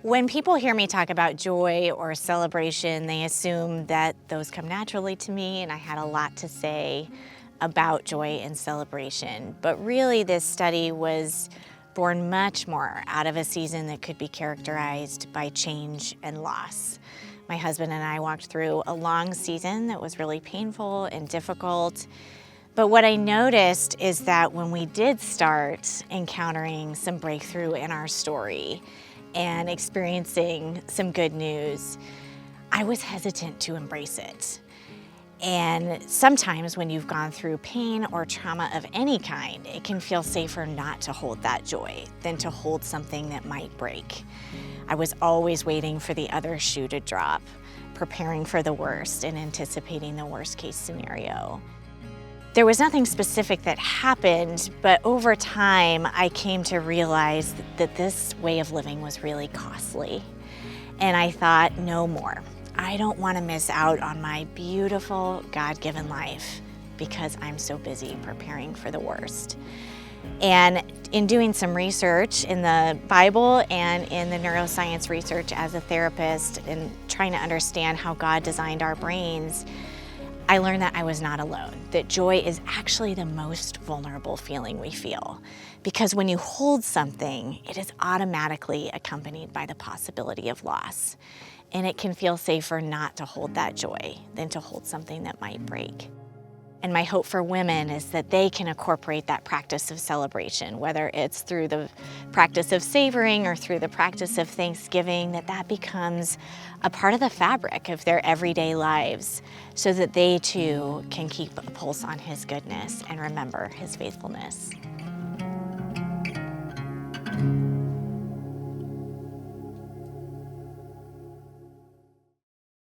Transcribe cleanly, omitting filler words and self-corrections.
When people hear me talk about joy or celebration, they assume that those come naturally to me, and I had a lot to say about joy and celebration. But really, this study was born much more out of a season that could be characterized by change and loss. My husband and I walked through a long season that was really painful and difficult. But what I noticed is that when we did start encountering some breakthrough in our story and experiencing some good news, I was hesitant to embrace it. And sometimes when you've gone through pain or trauma of any kind, it can feel safer not to hold that joy than to hold something that might break. I was always waiting for the other shoe to drop, preparing for the worst and anticipating the worst case scenario. There was nothing specific that happened, but over time I came to realize that this way of living was really costly. And I thought, no more. I don't want to miss out on my beautiful God-given life because I'm so busy preparing for the worst. And in doing some research in the Bible and in the neuroscience research as a therapist and trying to understand how God designed our brains, I learned that I was not alone, that joy is actually the most vulnerable feeling we feel. Because when you hold something, it is automatically accompanied by the possibility of loss. And it can feel safer not to hold that joy than to hold something that might break. And my hope for women is that they can incorporate that practice of celebration, whether it's through the practice of savoring or through the practice of Thanksgiving, that becomes a part of the fabric of their everyday lives so that they too can keep a pulse on His goodness and remember His faithfulness.